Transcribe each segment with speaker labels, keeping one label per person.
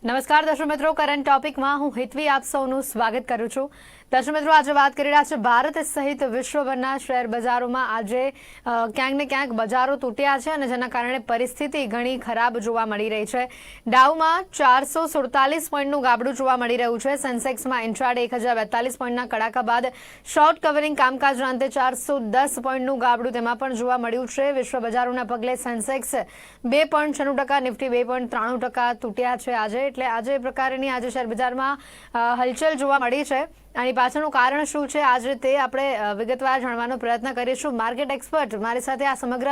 Speaker 1: નમસ્કાર દર્શક મિત્રો, કરંટ ટોપિકમાં હું હિતવી આપ સૌનું સ્વાગત કરું છું. દર્શક મિત્રો, આજે વાત કરી રહ્યા છે ભારત સહિત વિશ્વભરના શેર બજારોમાં આજે ક્યાંક ને ક્યાંક બજારો તૂટ્યા છે અને જેના કારણે પરિસ્થિતિ ઘણી ખરાબ જોવા મળી રહી છે. ડાઉમાં 447 પોઈન્ટનું ગાબડું જોવા મળી રહ્યું છે. સેન્સેક્સમાં ઇન્ટ્રાડે 1042 પોઈન્ટના કડાકા બાદ શોર્ટ કવરિંગ કામકાજના અંતે 410 પોઈન્ટનું ગાબડું તેમાં પણ જોવા મળ્યું છે. વિશ્વ બજારોના પગલે સેન્સેક્સ 2.96%, નિફ્ટી 2.93% તૂટ્યા છે આજે. એટલે આજે પ્રકારની આજે શેર બજારમાં હલચલ જોવા મળી છે. આની પાછળનું કારણ શું છે આજે તે આપણે વિગતવાર જાણવાનો પ્રયત્ન કરીશું. માર્કેટ એક્સપર્ટ મારી સાથે આ સમગ્ર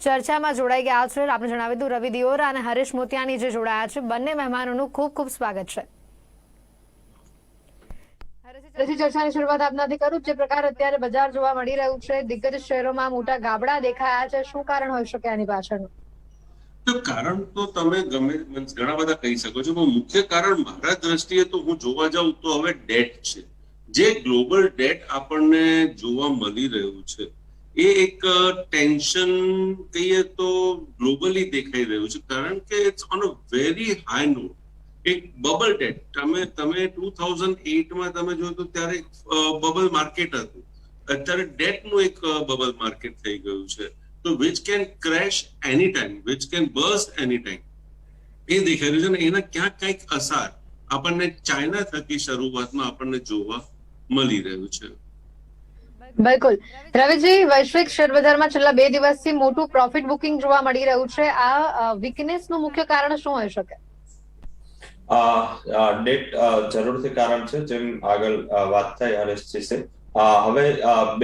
Speaker 1: ચર્ચામાં જોડાઈ ગયા છે. આપણે જણાવી દઉં, રવિ દિયોરા અને હરેશ મોતિયાની જે જોડાયા છે, બંને મહેમાનોનું ખૂબ ખૂબ સ્વાગત છે. ચર્ચાની શરૂઆત આપનાથી કરું. જે પ્રકાર અત્યારે બજાર જોવા મળી રહ્યું છે, દિગ્ગજ શેરોમાં મોટા ગાબડા દેખાયા છે, શું કારણ હોઈ શકે આની પાછળનું?
Speaker 2: તો કારણ તો તમે ઘણા બધા કહી શકો છો, પણ મુખ્ય કારણ મારા દ્રષ્ટિએ તો હું જોવા જાઉં તો હવે ડેટ છે. જે ગ્લોબલ ડેટ આપણને જોવા મળી રહ્યું છે એ એક ટેન્શન કહીએ તો ગ્લોબલી દેખાઈ રહ્યું છે, કારણ કે it's on a very high note. એક બબલ ડેટ તમે 2008માં તમે જોયું તો ત્યારે બબલ માર્કેટ હતું. અત્યારે ડેટનું એક બબલ માર્કેટ થઈ ગયું છે. તો which can crash anytime, which can burst anytime. એ દેખાઈ રહ્યું છે ને એના ક્યાંક કંઈક અસર આપણને ચાઇના થકી શરૂઆતમાં આપણને જોવા મળી રહ્યું છે.
Speaker 1: બિલકુલ. રવિજી, વૈશ્વિક શેર બજારમાં છેલ્લા 2 દિવસથી મોટું પ્રોફિટ બુકિંગ જોવા મળી રહ્યું છે. આ વીકનેસનું મુખ્ય કારણ શું હોઈ શકે?
Speaker 3: ડેટ જરૂરથી કારણ છે, જેમ આગળ વાત થઈ હરેશજી છે. હવે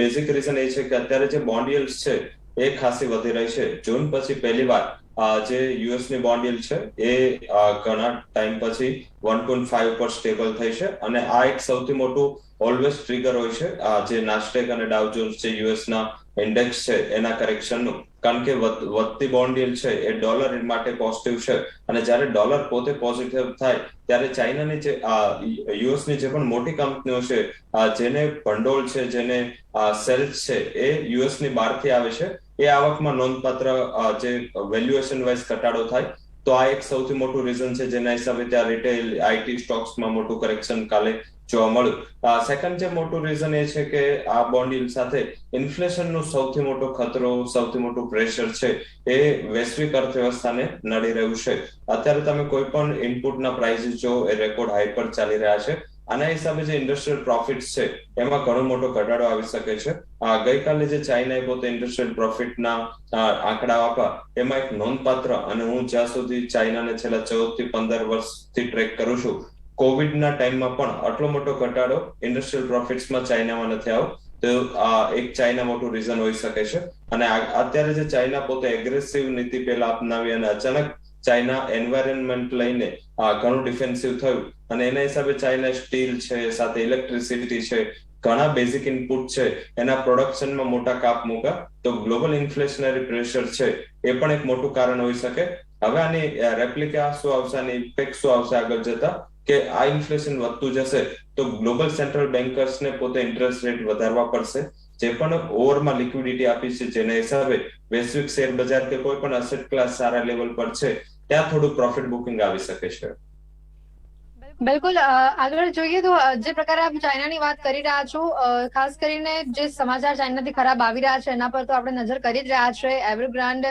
Speaker 3: બેઝિક રીઝન એ છે કે અત્યારે જે બોન્ડ yields છે એ ખાસી વધી રહી છે. જૂન પછી પહેલી વાર જે યુએસ ની બોન્ડ yield છે એ ઘણા ટાઈમ પછી 1.5 પર સ્ટેબલ થઈ છે, અને આ એક સૌથી મોટું ઓલવેઝ ટ્રિગર હોય છે જે નાસ્ટેક અને ડાઉ જોન્સ જે યુએસ ના ઇન્ડેક્સ છે એના કરેક્શનનું. કારણ કે વધતી બોન્ડ yield છે એ ડોલર માટે પોઝિટિવ છે, અને જ્યારે ડોલર પોતે પોઝિટિવ થાય ત્યારે ચાઇનાની જે યુએસ ની જે પણ મોટી કંપનીઓ છે, જેને ભંડોળ છે, જેને સેલ્સ છે, એ યુએસ ની બહારથી આવે છે, એ આવકમાં નોંધપાત્ર જે વેલ્યુએશન વાઇઝ ઘટાડો થાય. તો આ એક સૌથી મોટું રીઝન છે જેના હિસાબે ત્યાં રિટેલ આઈટી સ્ટોક્સમાં મોટું કરેક્શન કાલે જોવા મળ્યું. સેકન્ડ જે મોટું રીઝન એ છે કે આ બોન્ડ yield સાથે ઇન્ફ્લેશનનો સૌથી મોટો ખતરો, સૌથી મોટું પ્રેશર છે એ વૈશ્વિક અર્થવ્યવસ્થાને નડી રહ્યું છે. અત્યારે તમે કોઈ પણ ઇનપુટના પ્રાઇસીસ જો એ રેકોર્ડ હાઈ પર ચાલી રહ્યા છે. આના હિસાબે જે ઇન્ડસ્ટ્રીયલ પ્રોફિટ્સ છે એમાં ઘણો મોટો ઘટાડો આવી શકે છે. ગઈકાલે જે ચાઇનાએ પોતે ઇન્ડસ્ટ્રીયલ પ્રોફિટના આંકડા આપ્યા એમાં એક નોંધપાત્ર, અને હું જ્યાં સુધી ચાઇનાને છેલ્લા 14 થી 15 વર્ષથી ટ્રેક કરું છું, કોવિડના ટાઈમમાં પણ આટલો મોટો ઘટાડો ઇન્ડસ્ટ્રીયલ પ્રોફિટ્સમાં ચાઇનામાં નથી આવ્યો. તો એક ચાઇના મોટું રીઝન હોઈ શકે છે. અને અત્યારે જે ચાઇના પોતે એગ્રેસિવ નીતિ પહેલા અપનાવી અને અચાનક ચાઇના એન્વાયરમેન્ટ લઈને ઘણું ડિફેન્સિવ થયું, અને એના હિસાબે ચાઇના સ્ટીલ છે, સાથે ઇલેક્ટ્રિસિટી છે, ઘણા બેઝિક ઇનપુટ છે, એના પ્રોડક્શનમાં મોટા કાપ મૂક્યા. તો ગ્લોબલ ઇન્ફ્લેશનરી પ્રેશર છે એ પણ એક મોટું કારણ હોઈ શકે. હવે આની રેપ્લિકા શું આવશે, આની ઇફેક્ટ શું આવશે આગળ જતા, કે આ ઇન્ફ્લેશન વધતું જશે તો ગ્લોબલ સેન્ટ્રલ બેન્કર્સને પોતે ઇન્ટરેસ્ટ રેટ વધારવા પડશે, જે પણ ઓવરમાં લિક્વિડિટી આપી છે, જેના હિસાબે વૈશ્વિક શેર બજાર કે કોઈ પણ અસેટ ક્લાસ સારા લેવલ પર છે ત્યાં થોડું પ્રોફિટ બુકિંગ આવી શકે છે.
Speaker 1: બિલકુલ. આગળ જોઈએ તો જે પ્રકારે આપ ચાઇનાની વાત કરી રહ્યા છો, ખાસ કરીને જે સમાચાર ચાઇનાથી ખરાબ આવી રહ્યા છે એના પર તો આપણે નજર કરી જ રહ્યા છે. એવરગ્રાન્ડ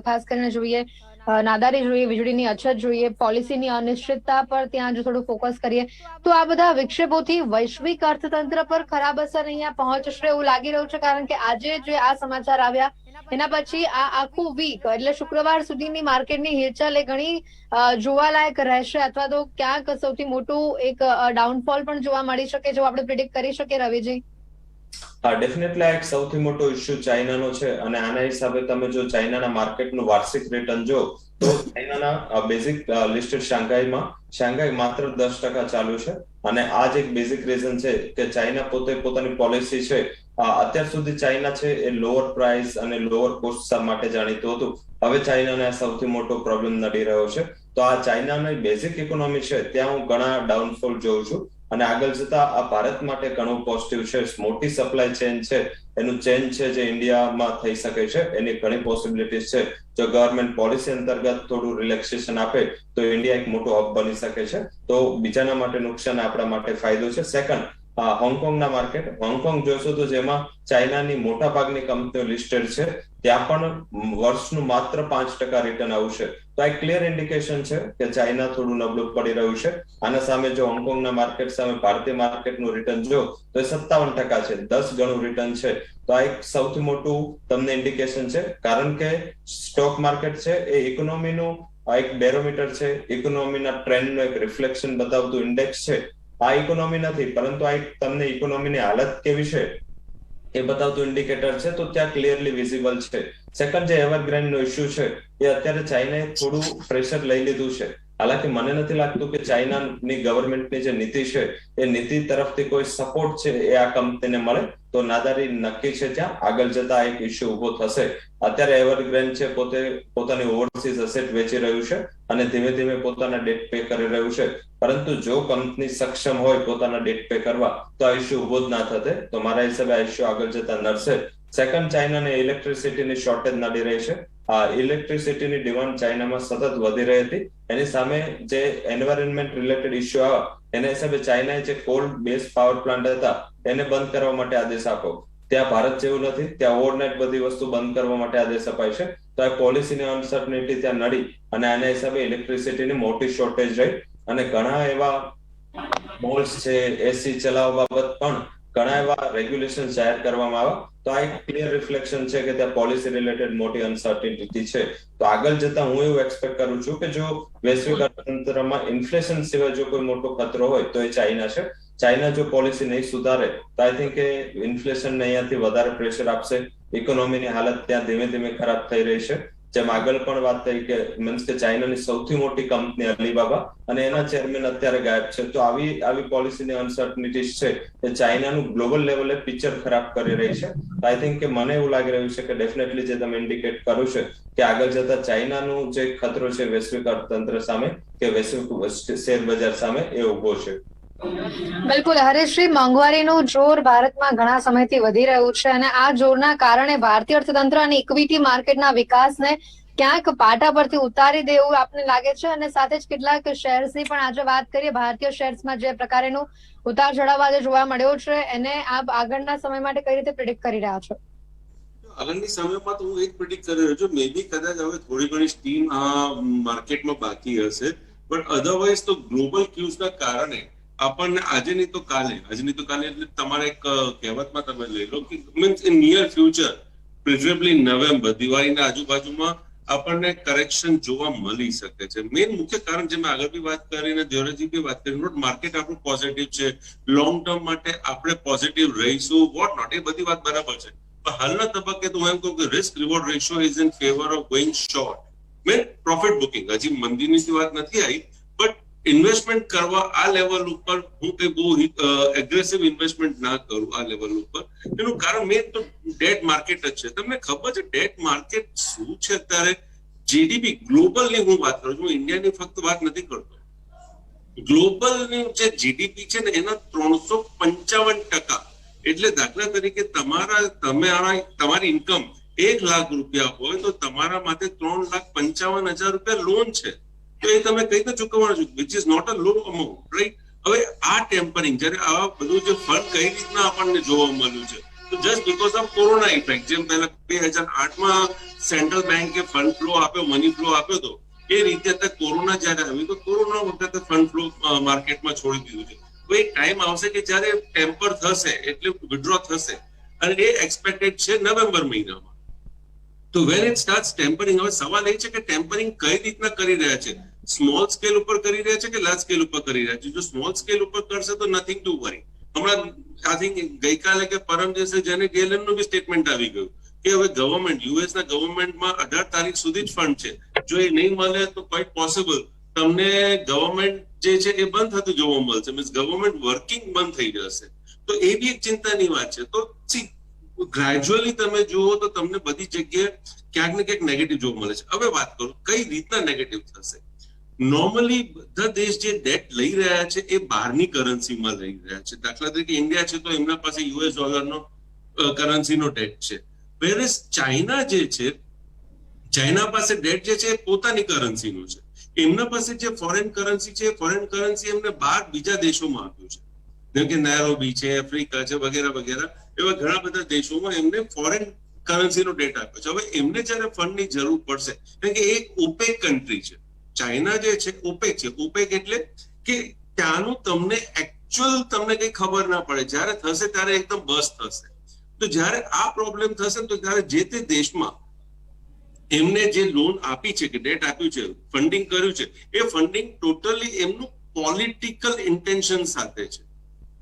Speaker 1: ખાસ કરીને જોઈએ, નાદારી જોઈએ, વીજળીની અછત જોઈએ, પોલિસીની અનિશ્ચિતતા પર ત્યાં જો થોડું ફોકસ કરીએ તો આ બધા વિક્ષેપોથી વૈશ્વિક અર્થતંત્ર પર ખરાબ અસર અહીંયા પહોંચશે એવું લાગી રહ્યું છે. કારણ કે આજે જે આ સમાચાર આવ્યા એના પછી આ આખું વીક એટલે શુક્રવાર સુધીની માર્કેટની હિલચાલ એ ઘણી જોવાલાયક રહેશે, અથવા તો ક્યાંક સૌથી મોટું એક ડાઉનફોલ પણ જોવા મળી શકે, જો આપણે પ્રિડિક્ટ કરી શકીએ. રવિજી,
Speaker 3: ડેફિનેટલી આ એક સૌથી મોટો ઇશ્યુ ચાઇનાનો છે, અને આના હિસાબે તમે જો ચાઇનાના માર્કેટનું વાર્ષિક રિટર્ન જો તો ચાઇનાના બેઝિક લિસ્ટેડ શાંઘાઈ માત્ર 10% ચાલુ છે. અને આ જ એક બેઝિક રીઝન છે કે ચાઇના પોતે પોતાની પોલિસી છે, અત્યાર સુધી ચાઇના છે એ લોઅર પ્રાઇસ અને લોઅર કોસ્ટ માટે જાણીતું હતું. હવે ચાઇનાને સૌથી મોટો પ્રોબ્લેમ નડી રહ્યો છે. તો આ ચાઇનાની બેઝિક ઇકોનોમી છે ત્યાં હું ઘણા ડાઉનફોલ જોઉં છું. અને આગળ જતા આ ભારત માટે ઘણું પોઝિટિવ છે. મોટી સપ્લાય ચેન છે, એનું ચેન છે જે ઇન્ડિયામાં થઈ શકે છે, એની ઘણી પોસિબિલિટીઝ છે. જો ગવર્મેન્ટ પોલિસી અંતર્ગત થોડું રિલેક્સેશન આપે તો ઇન્ડિયા એક મોટો હબ બની શકે છે. તો બીજાના માટે નુકસાન, આપણા માટે ફાયદો છે. Second, હોંગકોંગના market. હોંગકોંગ જોશો તો જેમાં ચાઇનાની મોટા ભાગની કંપનીઓ લિસ્ટેડ છે, ત્યાં પણ વર્ષનું માત્ર 5% રિટર્ન આવશે. તો આ ક્લિયર ઇન્ડિકેશન છે કે ચાઇના થોડું નબળું પડી રહ્યું છે. આના સામે જો હોંગકોંગના માર્કેટ સામે ભારતીય માર્કેટનું રિટર્ન જો તો એ 57% છે, 10 ગણું રિટર્ન છે. તો આ એક સૌથી મોટું તમને ઇન્ડિકેશન છે, કારણ કે સ્ટોક માર્કેટ છે એ ઇકોનોમીનું એક બેરોમીટર છે, ઇકોનોમીના ટ્રેન્ડનું એક રિફ્લેક્શન બતાવતું ઇન્ડેક્સ છે. આ ઇકોનોમી નથી, પરંતુ આ એક તમને ઇકોનોમીની હાલત કેવી છે એ બતાવતું ઇન્ડિકેટર છે. તો ત્યાં ક્લિયરલી વિઝિબલ છે. સેકન્ડ, જે એવરગ્રેન્ડ નો ઇશ્યુ છે એ અત્યારે ચાઇનાએ થોડું પ્રેશર લઈ લીધું છે. હાલાકી મને નથી લાગતું કે ચાઇનાની ગવર્મેન્ટની જે નીતિ છે એ નીતિ તરફથી કોઈ સપોર્ટ છે એ આ કંપનીને મળે. તો નાદારી નક્કી છે, ત્યાં આગળ જતા એક ઇશ્યુ ઉભો થશે. અત્યારે એવરગ્રેન્ડ છે પોતે પોતાની ઓવરસીઝ એસેટ વેચી રહ્યું છે અને ધીમે ધીમે પોતાના ડેટ પે કરી રહ્યું છે. પરંતુ જો કંપની સક્ષમ હોય પોતાના ડેટ પે કરવા તો આ ઇશ્યુ ઉભો જ ના થતે. તો મારા હિસાબે આ ઇશ્યુ આગળ જતા નડશે. સેકન્ડ, ચાઇનાને ઇલેક્ટ્રિસિટીની શોર્ટેજ નડી રહી છે. આ ઇલેક્ટ્રિસિટીની ડિમાન્ડ ચાઇનામાં સતત વધી રહી હતી. એની સામે જે એન્વાયરમેન્ટ રિલેટેડ ઇશ્યુ આવ્યા એના હિસાબે ચાઇનાએ જે કોલ બેઝ પાવર પ્લાન્ટ હતા એને બંધ કરવા માટે આદેશ આપ્યો. ત્યાં ભારત જેવું નથી, ત્યાં ઓવરનાઇટ બધી વસ્તુ બંધ કરવા માટે આદેશ અપાય છે. તો આ પોલિસીની અનસર્ટનિટી ત્યાં નડી અને આના હિસાબે ઇલેક્ટ્રિસિટીની મોટી શોર્ટેજ રહી અને ઘણા એવા મોલ્સ છે, એસી ચલાવવા બાબત પણ ઘણા એવા રેગ્યુલેશન જાહેર કરવામાં આવ્યા. તો આ એક ક્લિયર રિફ્લેક્શન છે કે ત્યાં પોલિસી રિલેટેડ મોટી અનસર્ટિનિટી છે. તો આગળ જતા હું એવું એક્સપેક્ટ કરું છું કે જો વૈશ્વિક અર્થતંત્રમાં ઇન્ફ્લેશન સિવાય જો કોઈ મોટો ખતરો હોય તો એ ચાઇના છે. ચાઇના જો પોલિસી નહીં સુધારે તો આઈ થિંક કે ઇન્ફ્લેશનને અહીંયાથી વધારે પ્રેશર આપશે. ઇકોનોમીની હાલત ત્યાં ધીમે ધીમે ખરાબ થઈ રહી છે. જેમ આગળ પણ વાત થઈ કે મીન્સ કે ચાઇનાની સૌથી મોટી કંપની અલીબાબા અને એના ચેરમેન અત્યારે ગાયબ છે. તો આવી પોલિસીની અનસર્ટનિટીઝ છે એ ચાઇનાનું ગ્લોબલ લેવલે પિક્ચર ખરાબ કરી રહી છે. આઈ થિંક કે મને એવું લાગી રહ્યું છે કે ડેફિનેટલી જે તમે ઇન્ડિકેટ કર્યું છે કે આગળ જતા ચાઇનાનું જે ખતરો છે વૈશ્વિક અર્થતંત્ર સામે કે વૈશ્વિક શેર બજાર સામે એ ઉભો છે.
Speaker 1: બિલકુલ હરેશજી, મોંઘવારીનું જોર ભારતમાં ઘણા સમયથી વધી રહ્યું છે અને આ જોરના કારણે ભારતીય અર્થતંત્ર અને ઇક્વિટી માર્કેટના વિકાસને ક્યાંક પાટા પરથી ઉતારી દે એવું આપને લાગે છે. અને સાથે જ કેટલાક શેર્સની પણ આજે વાત કરીએ. ભારતીય શેર્સમાં જે પ્રકારેનું ઉતાર ચઢાવ આજે જોવા મળ્યો છે એને આપ આગળના સમય માટે કઈ રીતે પ્રિડિક્ટ કરી રહ્યા છો?
Speaker 2: આગળની સમયમાં તો હું એક પ્રિડિક્ટ કરી રહ્યો છું, મે બી કદાચ હવે થોડી ઘણી સ્ટીમ આ માર્કેટમાં બાકી હશે, બટ અધરવાઇઝ તો ગ્લોબલ ક્યુઝના કારણે આપણને આજે નહીં તો કાલે એટલે તમારે એક કહેવતમાં તમે લઈ લો કે means in near future, preferably November, દિવાળીના આજુબાજુમાં આપણને કરેક્શન જોવા મળી શકે છે. મેઇન મુખ્ય કારણ જે મેં આગળ બી વાત કરીને ધ્યોરજી બી વાત કરી, માર્કેટ આપણું પોઝિટિવ છે, લોંગ ટર્મ માટે આપણે પોઝિટિવ રહીશું, વોટ નોટ, એ બધી વાત બરાબર છે. પણ હાલના તબક્કે તો હું એમ કહું કે risk reward ratio is in favour of going short, mean profit booking. હજી મંદીની વાત નથી આવી, બટ ઇન્વેસ્ટમેન્ટ કરવા આ લેવલ ઉપર હું કઈ બહુ એગ્રેસિવ ઇન્વેસ્ટમેન્ટ ના કરું આ લેવલ ઉપર. એનું કારણ મેઇન તો ડેટ માર્કેટ જ છે. તમને ખબર છે ડેટ માર્કેટ શું છે અત્યારે? જીડીપી ગ્લોબલની હું વાત કરું છું, ઇન્ડિયાની ફક્ત વાત નથી કરતો. ગ્લોબલની જે જીડીપી છે ને એના 355%. એટલે દાખલા તરીકે તમારી ઇન્કમ 1 લાખ રૂપિયા હોય તો તમારા માટે 3,55,000 રૂપિયા લોન છે. તો એ તમે કઈ રીતે ચૂકવવાનું છો? Which is not a low amount, right? હવે આ ટેમ્પરિંગ, જ્યારે આ બધું જે ફંડ કઈ રીતના આપણને જોવા મળ્યું છે, તો just because of corona effect, જેમ પહેલા 2008માં સેન્ટ્રલ બેન્કે ફંડ ફ્લો આપ્યો, મની ફ્લો આપ્યો હતો, એ રીતે અત્યારે કોરોના જયારે આવ્યું તો કોરોના વખતે ફંડ ફ્લો માર્કેટમાં છોડી દીધું છે. તો એક ટાઈમ આવશે કે જયારે ટેમ્પર થશે, એટલે વિડ્રો થશે, અને એ એક્સપેક્ટેડ છે નવેમ્બર મહિનામાં. તો વેન ઇટ સ્ટાર્ટ્સ ટેમ્પરિંગ, હવે સવાલ એ છે કે ટેમ્પરિંગ કઈ રીતના કરી રહ્યા છે? સ્મોલ સ્કેલ ઉપર કરી રહ્યા છે કે લાર્જ સ્કેલ ઉપર કરી રહ્યા છે? જો સ્મોલ સ્કેલ ઉપર કરશે તો નથિંગ ટુ વરી. હમણાં આઈ થિંક ગઈકાલે કે પરમ દિવસે જેને ગેલનનું બી સ્ટેટમેન્ટ આવી ગયું કે હવે ગવર્મેન્ટ, યુએસના ગવર્મેન્ટમાં 18 તારીખ સુધી જ ફંડ છે. જો એ નહીં મળે તો ક્વાઇટ પોસિબલ તમને ગવર્મેન્ટ જે છે એ બંધ થતું જોવા મળશે, મીન્સ ગવર્મેન્ટ વર્કિંગ બંધ થઈ જશે. તો એ બી એક ચિંતાની વાત છે. તો ગ્રેજ્યુઅલી તમે જુઓ તો તમને બધી જગ્યાએ ક્યાંક ને ક્યાંક નેગેટિવ જોવા મળે છે. હવે વાત કરું કઈ રીતના નેગેટિવ થશે. નોર્મલી બધા દેશ જે ડેટ લઈ રહ્યા છે એ બહારની કરન્સીમાં લઈ રહ્યા છે. દાખલા તરીકે ઇન્ડિયા છે તો એમના પાસે યુએસ ડોલરનો કરન્સીનો ડેટ છે. વેરેસ ચાઇના જે છે, ચાઇના પાસે ડેટ જે છે એ પોતાની કરન્સીનો છે. એમના પાસે જે ફોરેન કરન્સી છે, ફોરેન કરન્સી એમને બહાર બીજા દેશોમાં આપ્યું છે, જેમ કે નાયરોબી છે, આફ્રિકા છે, વગેરે વગેરે એવા ઘણા બધા દેશોમાં એમને ફોરેન કરન્સીનો ડેટ આપ્યો છે. હવે એમને જયારે ફંડની જરૂર પડશે, કારણ કે એક ઓપેક કન્ટ્રી છે ચાઇના જે છે, ઓપેક છે. ઓપેક એટલે કે ત્યાંનું તમને એકચ્યુઅલ તમને કઈ ખબર ના પડે, જ્યારે થશે ત્યારે એકદમ બસ થશે. તો જ્યારે આ પ્રોબ્લેમ થશે ને તો ત્યારે જે તે દેશમાં એમને જે લોન આપી છે કે ડેટ આપ્યું છે, ફંડિંગ કર્યું છે, એ ફંડિંગ ટોટલી એમનું પોલિટિકલ ઇન્ટેન્શન સાથે છે.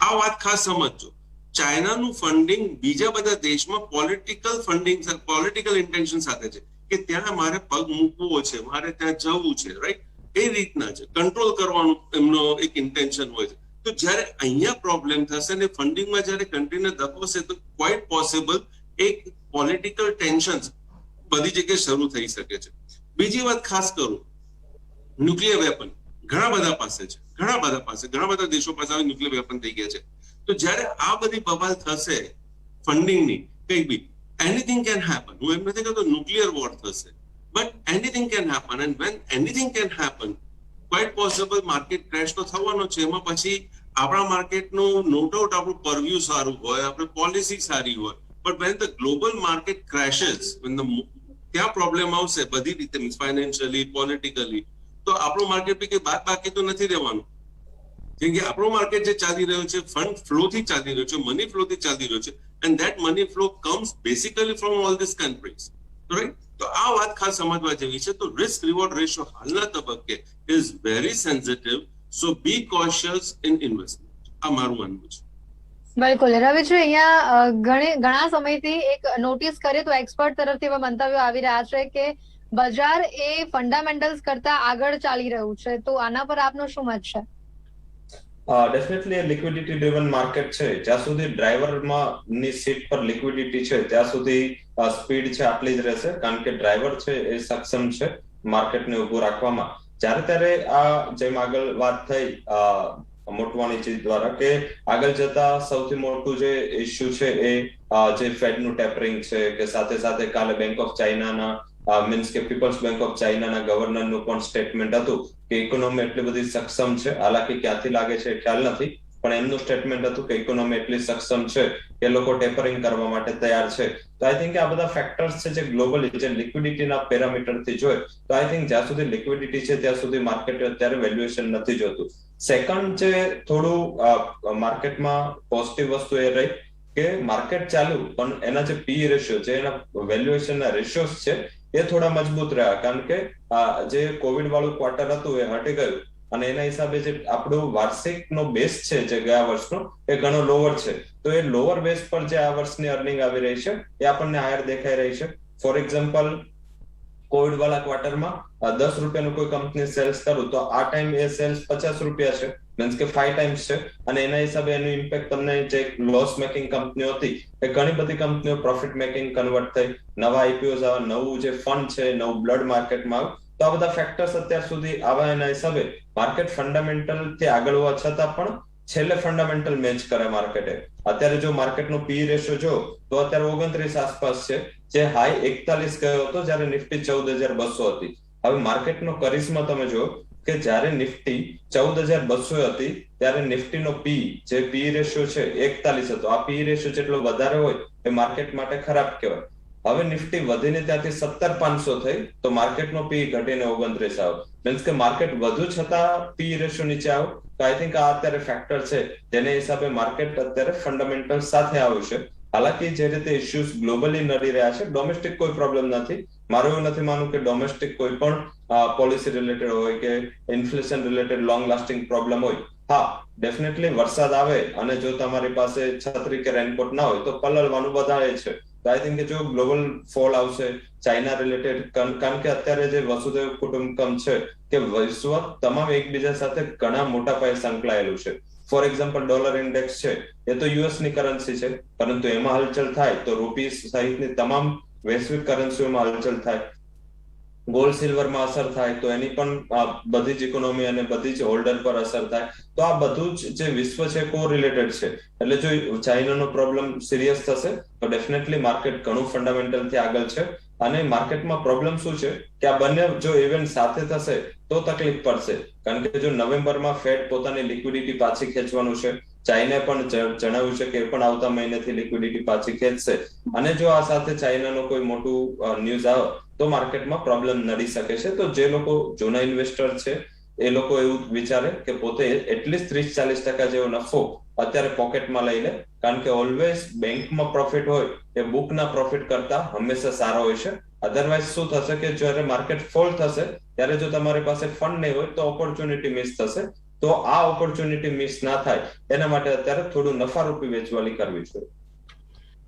Speaker 2: આ વાત ખાસ સમજજો. ચાઇનાનું ફંડિંગ બીજા બધા દેશમાં પોલિટિકલ ફંડિંગ, પોલિટિકલ ઇન્ટેન્શન સાથે છે કે ત્યાં મારે પગ મૂકવો છે, મારે ત્યાં જવું છે, રાઈટ? એ રીતના છે, કંટ્રોલ કરવાનું એમનો એક ઇન્ટેન્શન હોય છે. તો જ્યારે અહીંયા પ્રોબ્લેમ થશે ને ફંડિંગમાં જ્યારે કન્ટ્રીને દબાવશે તો ક્વાઇટ પોસિબલ એક પોલિટિકલ ટેન્શન બધી જગ્યાએ શરૂ થઈ શકે છે. બીજી વાત ખાસ કરું, ન્યુક્લિયર વેપન ઘણા બધા પાસે છે, ઘણા બધા દેશો પાસે હવે ન્યુક્લિયર વેપન થઈ ગયા છે. તો જ્યારે આ બધી બબાલ થશે ફંડિંગની, કઈ બી એનીથિંગ કેન હેપન. હું એમ નથી કહેતો ન્યુક્લિયર વોર થશે, but anything can happen. And when anything can happen, quite possible market crash તો થવાનો છે. એમાં પછી આપણા માર્કેટનું નો ડાઉટ આપણું પરવ્યુ સારું હોય, આપણી પોલિસી સારી હોય, but when the global market crashes, ત્યાં પ્રોબ્લેમ આવશે બધી રીતે, મીન્સ ફાઇનાન્શિયલી, પોલિટિકલી, તો આપણું માર્કેટ બી કઈ બાકી તો નથી રહેવાનું. કેમ કે આપણું માર્કેટ જે ચાલી રહ્યું છે ફંડ ફ્લો થી ચાલી રહ્યું છે, મની ફ્લો થી ચાલી રહ્યું છે, and that money flow comes basically from all this countries, right? તો આ વાત ખાસ સમજવા જેવી છે. તો રિસ્ક રિવોર્ડ રેશિયો હાલના તબક્કે is very sensitive, so B cautious in investment. આ મારું માનવું છે.
Speaker 1: બિલકુલ. રવિજી, અહીંયા ઘણા સમયથી એક નોટિસ કરીએ તો એક્સપર્ટ તરફથી એવા મંતવ્યો આવી રહ્યા છે કે બજાર એ ફંડામેન્ટલ્સ કરતા આગળ ચાલી રહ્યું છે, તો આના પર આપનો શું મત છે?
Speaker 3: ડેફિનેટલી લિક્વિડિટી ડ્રિવન માર્કેટ છે. જ્યાં સુધી ડ્રાઈવરમાં ની સીટ પર લિક્વિડિટી છે ત્યાં સુધી સ્પીડ છે આટલી જ રહેશે, કારણ કે ડ્રાઈવર છે એ સક્ષમ છે માર્કેટને ઉભું રાખવામાં. જ્યારે ત્યારે આ જેમ આગળ વાત થઈ મોટવાણીજી દ્વારા કે આગળ જતા સૌથી મોટું જે ઇશ્યુ છે એ જે ફેડનું ટેપરિંગ છે, કે સાથે સાથે કાલે બેંક ઓફ ચાઇનાના મીન્સ કે પીપલ્સ બેંક ઓફ ચાઇનાના ગવર્નરનું પણ સ્ટેટમેન્ટ હતું કે ઇકોનોમી એટલી બધી સક્ષમ છે, હાલાકી ક્યાંથી લાગે છે ખ્યાલ નથી, પણ એમનું સ્ટેટમેન્ટ હતું કે ઇકોનોમી એટલી સક્ષમ છે કે લોકો ટેપરિંગ કરવા માટે તૈયાર છે. તો આઈ થિંક આ બધા ફેક્ટર્સ છે જે ગ્લોબલી જે લિક્વિડિટીના પેરામીટરથી જોઈએ તો આઈ થિંક જ્યાં સુધી લિક્વિડિટી છે ત્યાં સુધી માર્કેટ અત્યારે વેલ્યુએશન નથી જોતું. સેકન્ડ જે થોડું માર્કેટમાં પોઝિટિવ વસ્તુ એ રહી કે માર્કેટ ચાલુ પણ એના જે પી રેશિયો છે, એના વેલ્યુએશનના રેશિયોસ છે એ થોડા મજબૂત રહ્યા, કારણ કે જે કોવિડ વાળું ક્વાર્ટર હતું એ હટી ગયું અને એના હિસાબે જે આપણું વાર્ષિકનો બેઝ છે જે ગયા વર્ષનો એ ઘણો લોવર છે. તો એ લોવર બેઝ પર જે આ વર્ષની અર્નિંગ આવી રહી છે એ આપણને હાયર દેખાઈ રહી છે. ફોર એક્ઝામ્પલ, કોવિડ વાળા ક્વાર્ટરમાં 10 રૂપિયાનું કોઈ કંપની સેલ્સ કરું તો આ ટાઈમ એ સેલ્સ 50 રૂપિયા છે, મીન્સ કે 5 ટાઈમ્સ છે, અને એના હિસાબે એનું ઇમ્પેક્ટ તમને જે લોસ મેકિંગ કંપનીઓ હતી એ ઘણી બધી કંપનીઓ પ્રોફિટ મેકિંગ કન્વર્ટ થઈ, નવા આઈપીઓઝ આવ્યા, નવું જે ફંડ છે, નવું બ્લડ માર્કેટમાં આવ્યું. તો આ બધા ફેક્ટર્સ અત્યાર સુધી આવા, એના હિસાબે માર્કેટ ફંડામેન્ટલ થી આગળ હોવા છતાં પણ છેલ્લે ફંડામેન્ટલ મેચ કરે માર્કેટે. અત્યારે જો માર્કેટનો પી રેશિયો જો તો અત્યારે 29 આસપાસ છે, જે હાઈ 41 ગયો હતો જ્યારે નિફ્ટી 14,200 હતી. હવે માર્કેટનો કરિશ્મા તમે જો કે જ્યારે નિફ્ટી 14,200 હતી ત્યારે નિફ્ટીનો પી જે પી રેશિયો છે 41 હતો. આ પી રેશિયો જેટલો વધારે હોય એ માર્કેટ માટે ખરાબ કહેવાય. હવે નિફ્ટી વધીને ત્યાંથી 17,500 થઈ તો માર્કેટનો પી ઘટીને 29 આવ્યો, મીન્સ કે માર્કેટ વધુ છતાં પી રેશિયો નીચે આવ્યો. તો આઈ થિંક આ અત્યારે ફેક્ટર છે જેને હિસાબે માર્કેટ અત્યારે ફંડામેન્ટલ સાથે આવ્યું છે. હાલાકી જે રીતે ઇશ્યુઝ ગ્લોબલી નડી રહ્યા છે, ડોમેસ્ટિક કોઈ પ્રોબ્લેમ નથી. મારું એવું નથી માનવું કે ડોમેસ્ટિક કોઈ પણ પોલિસી રિલેટેડ હોય કે inflation related long lasting problem હોય. હા, ડેફિનેટલી વરસાદ આવે અને જો તમારી પાસે છત્રી કે રેનકોટ ના હોય તો પલળવાનું વધારે છે. તો આઈ થિંક કે જો ગ્લોબલ ફોલ આવશે ચાઇના રિલેટેડ, કારણ કે અત્યારે જે વસુધૈવ કુટુંબકમ છે કે વિશ્વ તમામ એકબીજા સાથે ઘણા મોટા પાયે સંકળાયેલું છે. ફોર એક્ઝામ્પલ, ડોલર ઇન્ડેક્સ છે એ તો યુએસ ની કરન્સી છે, પરંતુ એમાં હલચલ થાય તો રૂપી સહિતની તમામ વૈશ્વિક કરન્સીઓમાં હલચલ થાય. ગોલ્ડ સિલ્વરમાં અસર થાય તો એની પણ બધી જ ઇકોનોમી અને બધી જ હોલ્ડર પર અસર થાય. તો આ બધું જ જે વિશ્વ છે કોરિલેટેડ છે. એટલે જો ચાઇનાનો પ્રોબ્લેમ સિરિયસ થશે તો ડેફિનેટલી માર્કેટ ઘણું ફંડામેન્ટલ થી આગળ છે. અને માર્કેટમાં પ્રોબ્લેમ શું છે કે આ બંને જો ઇવેન્ટ સાથે થશે તો તકલીફ પડશે. કારણ કે જો નવેમ્બરમાં ફેડ પોતાની લિક્વિડિટી પાછી ખેંચવાનું છે, ચાઇના પણ જણાવ્યું છે કે એ પણ આવતા મહિનેથી લિક્વિડિટી પાછી ખેંચશે. અને જો આ સાથે ચાઇનાનો કોઈ મોટું ન્યૂઝ આવે તો માર્કેટમાં પ્રોબ્લેમ નડી શકે છે. તો જે લોકો જૂના ઇન્વેસ્ટર છે એ લોકો એવું વિચારે કે પોતે એટલીસ્ટ 30-40% જેવો નફો અત્યારે પોકેટમાં લઈ લે. કારણ કે ઓલવેઝ બેંકમાં પ્રોફિટ હોય એ બુકના પ્રોફિટ કરતા હંમેશા સારો હોય છે. અધરવાઇઝ શું થશે કે જ્યારે માર્કેટ ફોલ થશે ત્યારે જો તમારી પાસે ફંડ નહીં હોય તો ઓપોર્ચ્યુનિટી મિસ થશે. તો આ ઓપોર્ચ્યુનિટી મિસ ના થાય એના માટે અત્યારે થોડું નફારૂપી વેચવાલી કરવી જોઈએ.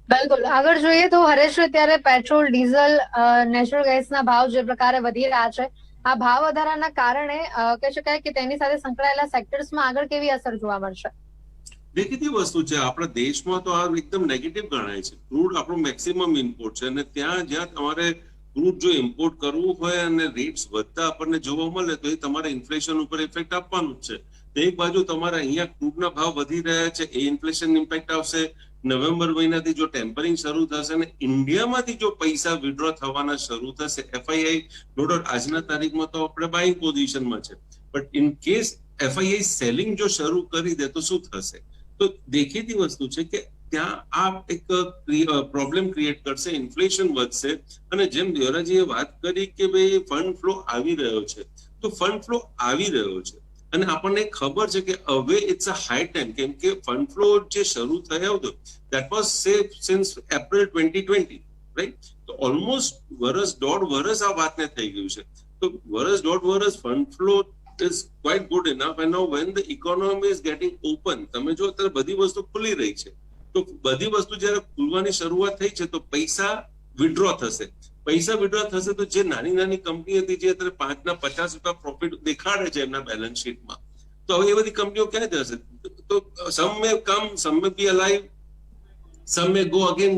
Speaker 1: બિલકુલ, આગળ જોઈએ તો હરેશ, અત્યારે પેટ્રોલ, ડીઝલ, નેચરલ ગેસના ભાવ જે પ્રકારે વધી રહ્યા છે, આ ભાવ વધારાના કારણે કહી શકાય કે તેની સાથે સંકળાયેલા સેક્ટર્સમાં આગળ કેવી અસર જોવા મળશે?
Speaker 2: દેખીતી વસ્તુ છે. આપણા દેશમાં તો આ એકદમ નેગેટિવ ગણાય છે. ક્રૂડ આપણું મેક્સિમમ ઇમ્પોર્ટ છે અને ત્યાં જ્યાં તમારે ક્રૂડ જો ઇમ્પોર્ટ કરવું હોય અને રેટ્સ વધતા આપણને જોવા મળે તો એ તમારે ઇન્ફ્લેશન ઉપર ઇફેક્ટ આપવાનું જ છે. તો એક બાજુ તમારે અહીંયા ક્રૂડના ભાવ વધી રહ્યા છે, એ ઇન્ફ્લેશન ઇમ્પેક્ટ આવશે. નવેમ્બર મહિનાથી જો ટેમ્પરિંગ શરૂ થશે અને ઇન્ડિયામાંથી જો પૈસા વિડ્રો થવાના શરૂ થશે, એફઆઈઆઈ નો ડાઉટ આજના તારીખમાં તો આપણે બાઇંગ પોઝિશનમાં છે, but in case FII selling જો શરૂ કરી દે તો શું થશે? તો દેખીતી વસ્તુ છે કે ત્યાં આ એક પ્રોબ્લેમ ક્રિએટ કરશે, ઇન્ફ્લેશન વધશે. અને જેમ દેવરાજીએ વાત કરી કે ભાઈ ફંડ ફ્લો આવી રહ્યો છે, તો ફંડ ફ્લો આવી રહ્યો છે અને આપણને ખબર છે કે હવે ઇટ્સ અ હાઈ ટાઈમ. કેમ કે ફંડ ફ્લો જે શરૂ થયો હતો that was safe since April 2020, right? તો ઓલમોસ્ટ દોઢ વર્ષ આ વાતને થઈ ગયું છે. તો દોઢ વર્ષ fund flow is quite good enough, and now when the economy is getting open, તમે જો અત્યારે બધી વસ્તુ ખુલી રહી છે, તો બધી વસ્તુ જ્યારે ખુલવાની શરૂઆત થઈ છે તો પૈસા વિડ્રો થશે. પૈસા વિડ્રો થશે તો જે નાની નાની કંપની હતી જે અત્યારે 5 ના 50 રૂપિયા પ્રોફિટ દેખાડે છે એમના બેલેન્સ શીટમાં, તો હવે એ બધી કંપનીઓ ક્યાં જશે? તો some may come, some may be alive, some may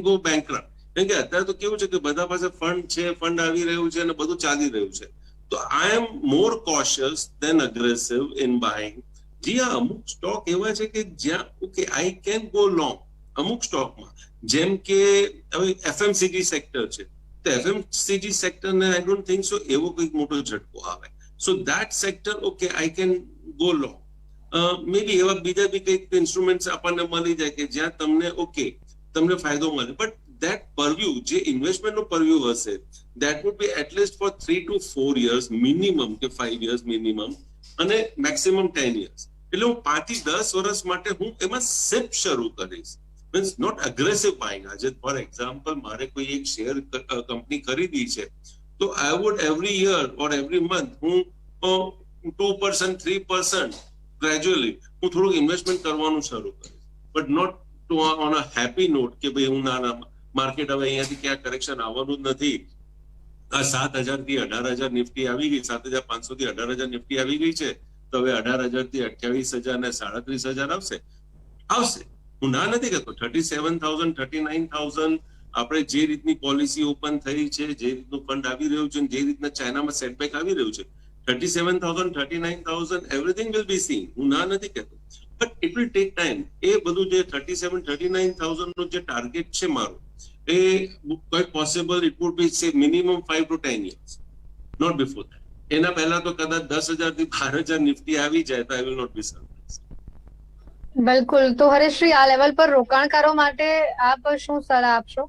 Speaker 2: go bankrupt. કેમ કે અત્યારે તો કેવું છે કે બધા પાસે ફંડ છે, ફંડ આવી રહ્યું છે અને બધું ચાલી રહ્યું છે. તો I am more cautious than aggressive in buying. જી હા, અમુક સ્ટોક એવા છે કે જ્યાં okay I can go long. અમુક સ્ટોકમાં જેમ કે હવે એફએમસીજી સેક્ટર છે, તો એફએમસીજી સેક્ટરને આઈ ડોન્ટ થિંક સો એવો કોઈ મોટો ઝટકો આવે. So that sector okay I can go long. Maybe એવા બીજા બી કંઈક ઇન્સ્ટ્રુમેન્ટ્સ આપણને મળી જાય કે જ્યાં તમને ફાયદો મળે. બટ that purview, જે ઇન્વેસ્ટમેન્ટનો પર્વ્યુ હશે, that would be at least for 3 to 4 years minimum, કે 5 years minimum, અને maximum 10 years. એટલે હું 5 થી 10 વર્ષ માટે હું એમાં સિપ શરૂ કરીશ. Means not aggressive buying. આજે ફોર એક્ઝામ્પલ મારે કોઈ એક શેર કંપની ખરીદી છે, તો I would every year or every month હું 2%, 3% ગ્રેજ્યુઅલી હું થોડુંક ઇન્વેસ્ટમેન્ટ કરવાનું શરૂ કરીશ. But not to on a happy note કે ભાઈ હું ના માર્કેટ હવે અહીંયાથી ક્યાં કરેક્શન આવવાનું જ નથી. આ 7,000 થી 18,000 નિફ્ટી આવી ગઈ, 7,500 થી 18,000 નિફ્ટી આવી ગઈ છે, તો હવે 18,000 થી 28,000 ને 37,000 આવશે. હું ના નથી કહેતો. 37,000, 39,000 આપણે જે રીતની પોલિસી ઓપન થઈ છે, જે રીતનું ફંડ આવી રહ્યું છે, જે રીતના ચાઇનામાં સેટબેક આવી રહ્યું છે, 37,000, 39,000 એવરીથિંગ વિલ બી સીન. હું ના નથી કહેતો, but it will take time. એ બધું જે 37,000, 39,000 નું જે ટાર્ગેટ છે મારું, એ quite possible it would be say minimum 5 to 10 years, not before that. એના પહેલા તો કદાચ 10,000 થી 12,000 નિફ્ટી આવી જાય તો I will not be surprised.
Speaker 1: બિલકુલ. તો હરેશજી, આ લેવલ પર રોકાણકારો માટે આપ શું સલાહ આપશો?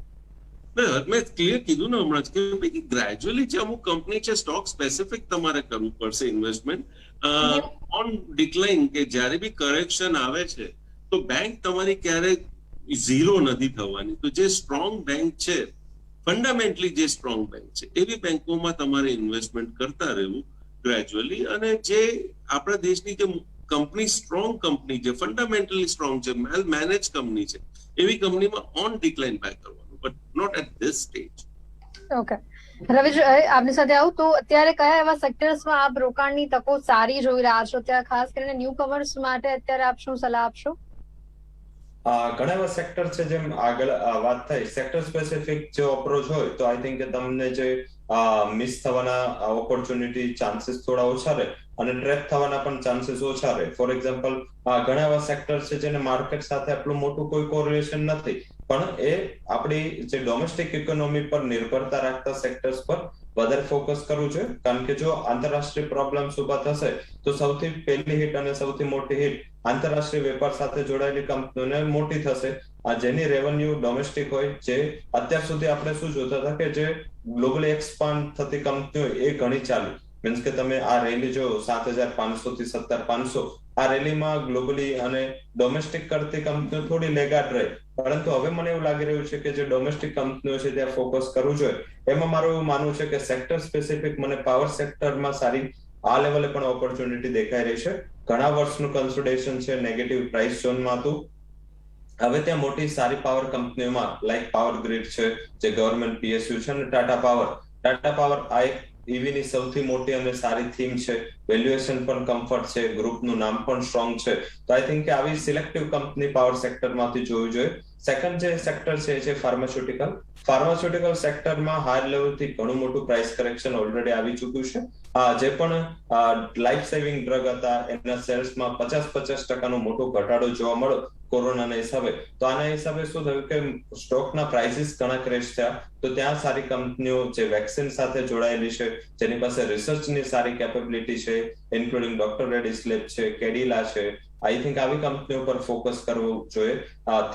Speaker 2: મેં ક્લિયર કીધું ને હમણાં જ કે ગ્રેજ્યુઅલી જે અમુક કંપની છે સ્ટોક સ્પેસિફિક તમારે કરવું પડશે ઇન્વેસ્ટમેન્ટ ઓન ડિક્લાઇન. કે જ્યારે બી કરેક્શન આવે છે તો બેંક તમારી ક્યારેક ઝીરો નથી થવાની. તો જે સ્ટ્રોંગ બેંક છે, ફંડામેન્ટલી જે સ્ટ્રોંગ બેંક છે, એવી બેંકોમાં તમારે ઇન્વેસ્ટમેન્ટ કરતા રહેવું ગ્રેજ્યુઅલી. અને જે આપણા દેશની જે કંપની, સ્ટ્રોંગ કંપની છે, ફંડામેન્ટલી સ્ટ્રોંગ છે, વેલ મેનેજ કંપની છે, એવી કંપનીમાં ઓન ડિક્લાઇન બાય કરવાનું, but not at this stage.
Speaker 1: Okay, રવિજી, આપની સાથે આવું તો અત્યારે કયા એવા સેક્ટર્સમાં આપ રોકાણની તકો સારી જોઈ રહ્યા છો? ત્યાં ખાસ કરીને ન્યુ કમર્સ માટે અત્યારે આપ શું સલાહ આપશો?
Speaker 3: ઘણા એવા સેક્ટર છે, જેમ આગળ વાત થઈ, સેક્ટર સ્પેસિફિક જો અપ્રોચ હોય તો આઈ થિંક કે તમને જે મિસ થવાના ઓપોર્ચ્યુનિટી ચાન્સીસ થોડા ઓછા રહે અને ટ્રેપ થવાના પણ ચાન્સીસ ઓછા રહે. ફોર એક્ઝામ્પલ, ઘણા એવા સેક્ટર છે જેને માર્કેટ સાથે આટલું મોટું કોઈ કોરિલેશન નથી, પણ એ આપણી જે ડોમેસ્ટિક ઇકોનોમી પર નિર્ભરતા રાખતા સેક્ટર્સ પર વધારે ફોકસ કરવું જોઈએ. કારણ કે જો આંતરરાષ્ટ્રીય પ્રોબ્લેમ્સ ઉભા થશે તો સૌથી પહેલી હિટ અને સૌથી મોટી હિટ આંતરરાષ્ટ્રીય વેપાર સાથે જોડાયેલી કંપનીઓને મોટી થશે. જેની રેવન્યુ ડોમેસ્ટિક હોય, જે અત્યાર સુધી આપણે શું જોતા હતા કે જે ગ્લોબલી એક્સપાન્ડ થતી કંપનીઓ એ ઘણી ચાલી. મીન્સ કે તમે આ રેલી જો 7,500 થી 17,500, આ રેલીમાં ગ્લોબલી અને ડોમેસ્ટિક કરતી કંપનીઓ થોડી લેગાટ રહે. પરંતુ હવે મને એવું લાગી રહ્યું છે કે જે ડોમેસ્ટિક કંપનીઓ છે ત્યાં ફોકસ કરવું જોઈએ. એમાં મારું એવું માનવું છે કે સેક્ટર સ્પેસિફિક મને પાવર સેક્ટરમાં સારી આ લેવલે પણ ઓપોર્ચ્યુનિટી દેખાઈ રહી છે. ઘણા વર્ષનું કન્સોલિડેશન છે, નેગેટિવ પ્રાઇસ ઝોનમાં હતું. હવે ત્યાં મોટી સારી પાવર કંપનીઓમાં લાઈક પાવર ગ્રીડ છે, જે ગવર્મેન્ટ પીએસયુ છે, અને ટાટા પાવર આ એક ઈવી ની સૌથી મોટી અને સારી થીમ છે. વેલ્યુએશન પણ કમ્ફર્ટ છે, ગ્રુપનું નામ પણ સ્ટ્રોંગ છે. તો આઈ થિંક કે આવી સિલેક્ટિવ કંપની પાવર સેક્ટરમાંથી જોવી જોઈએ. સેકન્ડ જે સેક્ટર છે ફાર્માસ્યુટિકલ સેક્ટરમાં હાયર લેવલથી ઘણું મોટું પ્રાઇસ કરેક્શન ઓલરેડી આવી ચૂક્યું છે. જે પણ લાઈફ સેવિંગ ડ્રગ હતા એના સેલ્સમાં 50% મોટો ઘટાડો જોવા મળ્યો કોરોનાના હિસાબે. તો આના હિસાબે શું થયું કે સ્ટોકના પ્રાઇસીસ ઘણા ક્રેશ થયા. તો ત્યાં સારી કંપનીઓ જે વેક્સિન સાથે જોડાયેલી છે, જેની પાસે રિસર્ચની સારી કેપેબિલિટી છે, ઇન્ક્લુડિંગ ડોક્ટર રેડિસ લેબ છે, કેડિલા છે, આઈ થિંક આવી કંપનીઓ પર ફોકસ કરવું જોઈએ.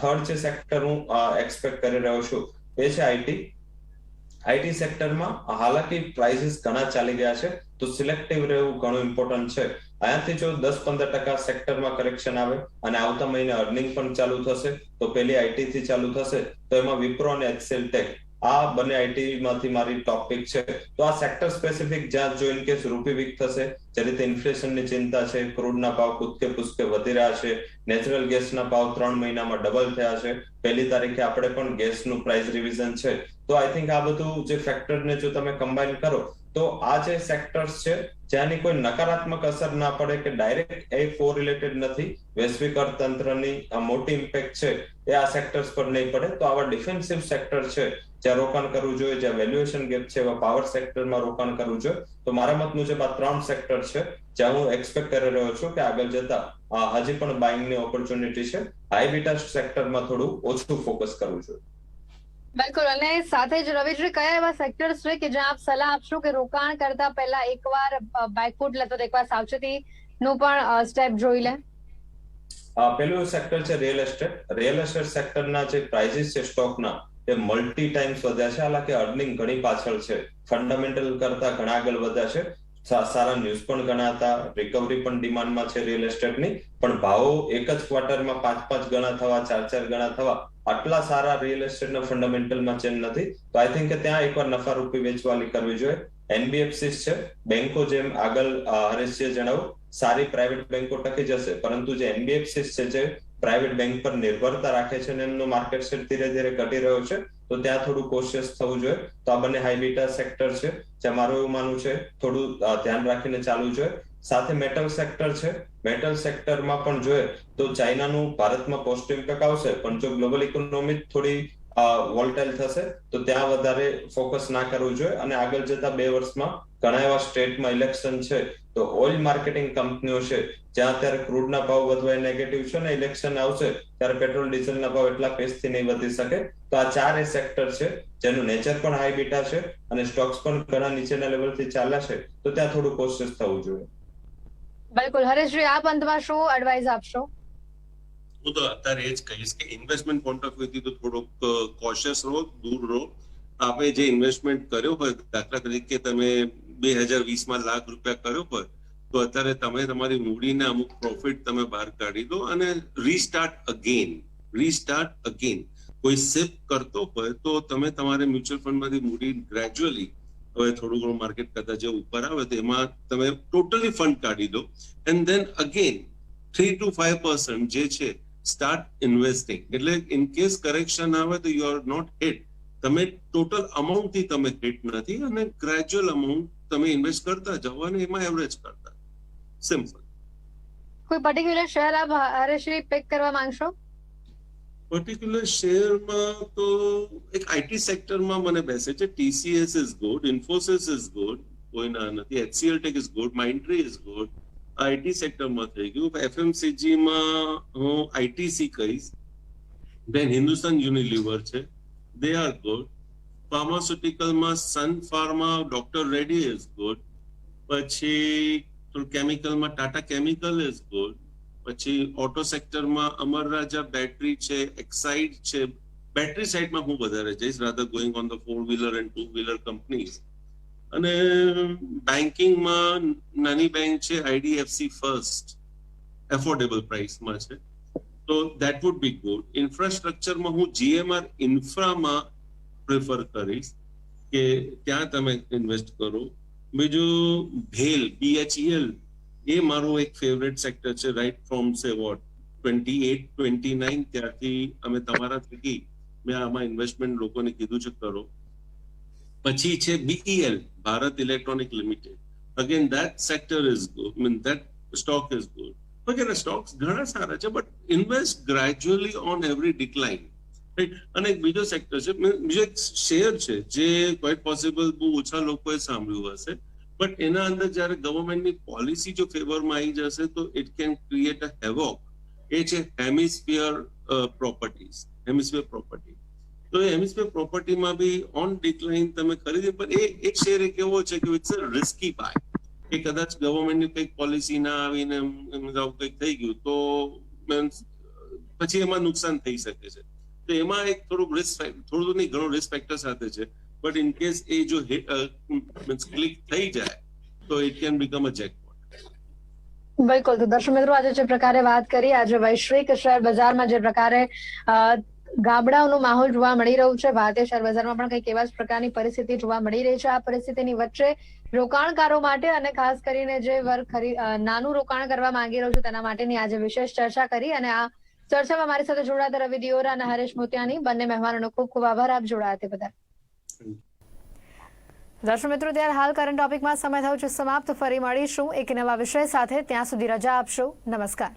Speaker 3: થર્ડ જે સેક્ટર હું એક્સપેક્ટ કરી રહ્યો છું એ છે આઈટી સેક્ટરમાં. હાલાકી પ્રાઇસીસ ઘણા ચાલી ગયા છે, તો સિલેક્ટિવ રહેવું ઘણું ઇમ્પોર્ટન્ટ છે. અહીંયાથી જો 10-15% સેક્ટરમાં કરેક્શન આવે અને આવતા મહિને અર્નિંગ પણ ચાલુ થશે, તો પેલી આઈટી થી ચાલુ થશે, તો એમાં વિપ્રો અને એક્સેલ ટેક આ બંને આઈટી માંથી મારી ટોપ પિક છે. તો આ સેક્ટર સ્પેસિફિક જ્યાં જો ઇન કેસ રૂપી વીક થશે, જે રીતે ઇન્ફ્લેશનની ચિંતા છે, ક્રૂડના ભાવ કૂદકે પુસ્કે વધી રહ્યા છે, નેચરલ ગેસના ભાવ 3 મહિનામાં ડબલ થયા છે, 1 તારીખે આપણે પણ ગેસનું પ્રાઇસ રિવિઝન છે. તો આઈ થિંક આ બધું જે ફેક્ટરને જો તમે કમ્બાઈન કરો તો આ જે સેક્ટર્સ છે જ્યાંની કોઈ નકારાત્મક અસર ના પડે, કે ડાયરેક્ટ એ કોરિલેટેડ નથી, વૈશ્વિક અર્થતંત્રની મોટી ઇમ્પેક્ટ છે એ આ સેક્ટર્સ પર નહીં પડે, તો આવા ડિફેન્સિવ સેક્ટર છે જ્યાં રોકાણ કરવું જોઈએ, જ્યાં વેલ્યુએશન ગેપ છે, એવા પાવર સેક્ટરમાં રોકાણ કરવું જોઈએ. તો મારા મત મુજબ આ 3 સેક્ટર છે જ્યાં હું એક્સપેક્ટ કરી રહ્યો છું કે આગળ જતા હજી પણ બાઇંગની ઓપોર્ચ્યુનિટી છે. હાઈ બીટા સેક્ટરમાં થોડું ઓછું ફોકસ કરવું જોઈએ.
Speaker 1: બિલકુલ. અને સાથે જ રવિશ્રી, કયા એવા સેક્ટર્સ છે કે જ્યાં આપ સલાહ આપશો કે રોકાણ કરતા પહેલા એકવાર બેકફૂટ લેતો એકવાર સાવચેતીનું પણ સ્ટેપ જોઈ લે?
Speaker 3: પેલું સેક્ટર છે રિયલ એસ્ટેટ. રિયલ એસ્ટેટ સેક્ટરના જે પ્રાઇસીસ છે સ્ટોકના એ મલ્ટી ટાઈમ્સ વધ્યા છે. હાલાકી અર્નિંગ ઘણી પાછળ છે, ફંડામેન્ટલ કરતા ઘણા આગળ વધ્યા છે. સારા ન્યૂઝ પણ ઘણા હતા, રિકવરી પણ ડિમાન્ડમાં છે રિયલ એસ્ટેટની, પણ ભાવો એક જ ક્વાર્ટરમાં 5 ગણા થવા, 4 ગણા થવા, આટલા સારા રિયલ એસ્ટેટના ફંડામેન્ટલમાં ચેન્જ નથી. તો આઈ થિંક કે ત્યાં એકવાર નફા રૂપી વેચવાલી કરવી જોઈએ. એનબીએફસીસ છે, બેંકો જેમ આગળ હરેશજીએ જણાવ્યું, સારી પ્રાઇવેટ બેંકો ટકી જશે, પરંતુ જે એનબીએફસીસ છે જે પ્રાઇવેટ બેંક પર નિર્ભરતા રાખે છે અને એમનો માર્કેટ શેર ધીરે ધીરે ઘટી રહ્યો છે, તો ત્યાં થોડું કોશિયસ થવું જોઈએ. તો આ બંને હાઈ બીટા સેક્ટર છે જ્યાં મારું એવું માનવું છે થોડું ધ્યાન રાખીને ચાલવું જોઈએ. સાથે મેટલ સેક્ટર છે. મેટલ સેક્ટરમાં પણ જોઈએ તો ચાઇનાનું ભારતમાં પોઝિટિવ ઇમ્પેક્ટ આવશે, પણ જો ગ્લોબલ ઇકોનોમી થોડી વોલ્ટાઇલ થશે તો ત્યાં વધારે ફોકસ ના કરવું જોઈએ. અને આગળ જતા 2 વર્ષમાં ઘણા એવા સ્ટેટમાં ઇલેક્શન છે, તો ઓઇલ માર્કેટિંગ કંપનીઓ છે જ્યાં અત્યારે ક્રૂડના ભાવ વધવા નેગેટિવ છે, ને ઇલેક્શન આવશે ત્યારે પેટ્રોલ ડીઝલના ભાવ એટલા પેસથી નહીં વધી શકે. તો આ 4 એ સેક્ટર છે જેનું નેચર પણ હાઈ બીટા છે અને સ્ટોક્સ પણ ઘણા નીચેના લેવલથી ચાલ્યા છે, તો ત્યાં થોડું કોશિયસ થવું જોઈએ.
Speaker 1: બિલકુલ. હરેશજી, આપ અંતમાં શું એડવાઇસ આપશો?
Speaker 2: હું તો અત્યારે એ જ કહીશ કે ઇન્વેસ્ટમેન્ટ પોઈન્ટ ઓફ વ્યૂથી તો થોડોક કોશિયસ રહો, દૂર રહો. આપણે જે ઇન્વેસ્ટમેન્ટ કર્યો હોય, દાખલા તરીકે તમે 2020માં લાખ રૂપિયા કર્યો હોય, તો અત્યારે તમે તમારી મૂડીને અમુક પ્રોફિટ તમે બહાર કાઢી દો અને રીસ્ટાર્ટ અગેન. કોઈ શિફ્ટ કરતો હોય તો તમે તમારે મ્યુચ્યુઅલ ફંડમાંથી મૂડી ગ્રેજ્યુઅલી, હવે થોડું ઘણું માર્કેટ કરતા જે ઉપર આવે તો એમાં તમે ટોટલી ફંડ કાઢી દો એન્ડ ધેન અગેન 3 to 5% જે છે સ્ટાર્ટ ઇન્વેસ્ટિંગ. એટલે ઇન કેસ કરેક્શન આવે તો યુ આર નોટ હિટ. તમે ટોટલ અમાઉન્ટ થી તમે હિટ નથી, અને ગ્રેજ્યુઅલ અમાઉન્ટ તમે ઇન્વેસ્ટ કરતા જાઓ અને એમાં એવરેજ કરતા. સિમ્પલ.
Speaker 1: કોઈ પર્ટિક્યુલર શેર આપ હરેશજી પિક કરવા માંગશો?
Speaker 2: પર્ટિક્યુલર શેરમાં તો એક આઈટી સેક્ટરમાં મને બેસે છે. TCS is good, Infosys is good, કોઈ ના નથી. HCL Tech is good, Mindtree is good. IT સેક્ટરમાં થઈ ગયું. FMCGમાં હું ITC કહીશ. દેન હિન્દુસ્તાન યુનિલિવર છે, દે આર ગુડ. ફાર્માસ્યુટિકલમાં Sun Pharma, doctor Reddy is good. પછી કેમિકલમાં ટાટા કેમિકલ ઇઝ ગુડ. પછી ઓટો સેક્ટરમાં અમર રાજા બેટરી છે, એક્સાઇડ છે. બેટરી સાઇડમાં હું વધારે જઈશ, rather going on the 4-wheeler and 2-wheeler companies. અને બેન્કિંગમાં નાની બેંક છે IDFC ફર્સ્ટ, એફોર્ડેબલ પ્રાઇસમાં છે, તો દેટ વુડ બી ગુડ. ઇન્ફ્રાસ્ટ્રક્ચરમાં હું GMR ઇન્ફ્રામાં પ્રિફર કરીશ કે ત્યાં તમે ઇન્વેસ્ટ કરો. બીજું BHEL એ મારું એક ફેવરેટ સેક્ટર છે, રાઈટ ફ્રોમ સે 28-29 ત્યારથી અમે તમારા થકી મેં આમાં ઇન્વેસ્ટમેન્ટ લોકોને કીધું છે કરો. પછી છે BEL, Bharat electronic limited. Again that sector is good, that stock is good. વગેરે સ્ટોક્સ ઘણા સારા છે, but invest gradually on every decline. અને એક બીજો સેક્ટર છે, બીજો એક શેર છે જે ક્વાઇટ પોસિબલ બહુ ઓછા લોકોએ સાંભળ્યું હશે, બટ એના અંદર જયારે ગવર્મેન્ટની પોલિસી જો ફેવરમાં આવી જશે તો ઇટ કેન ક્રિએટ અ હેવોક. એ છે હેમિસ્ફિયર પ્રોપર્ટી. તો એ હેમિસ્ફિયર પ્રોપર્ટીમાં બી ઓન ડિક્લાઇન તમે ખરીદી, પણ એ એક શેર એક એવો છે કે ઇટ્સ અ રિસ્કી બાય, કે કદાચ ગવર્મેન્ટની કંઈક પોલિસી ના આવીને કંઈક થઈ ગયું તો પછી એમાં નુકસાન થઈ શકે છે. તો એમાં એક થોડું નહીં ઘણું રિસ્ક ફેક્ટર સાથે છે, બટ ઇન કેસ એ જો ક્લિક થઈ જાય તો it can become a jackpot.
Speaker 1: બિલકુલ. તો દર્શક મિત્રો, આજે જે પ્રકારે વાત કરી, આજે વૈશ્વિક શેર બજારમાં જે પ્રકારે ગાબડાઓનો માહોલ જોવા મળી રહ્યું છે, ભારતીય શેર બજારમાં પણ કંઈક એવા જ પ્રકારની પરિસ્થિતિ જોવા મળી રહી છે. આ પરિસ્થિતિની વચ્ચે રોકાણકારો માટે અને ખાસ કરીને જે વર્ગ નાનું રોકાણ કરવા માંગી રહ્યું છે તેના માટેની આજે વિશેષ ચર્ચા કરી. અને આ ચર્ચામાં મારી સાથે જોડાતા રવિ દિયોરા અને હરેશ મોતિયાની બંને મહેમાનોનો ખૂબ ખૂબ આભાર. આપ જોડાયા તે બદલ. દર્શક મિત્રો, ત્યારે હાલ કરંટ ટોપિકમાં સમય થયો છે સમાપ્ત. ફરી મળીશું એક નવા વિષય સાથે. ત્યાં સુધી રજા આપશો. નમસ્કાર.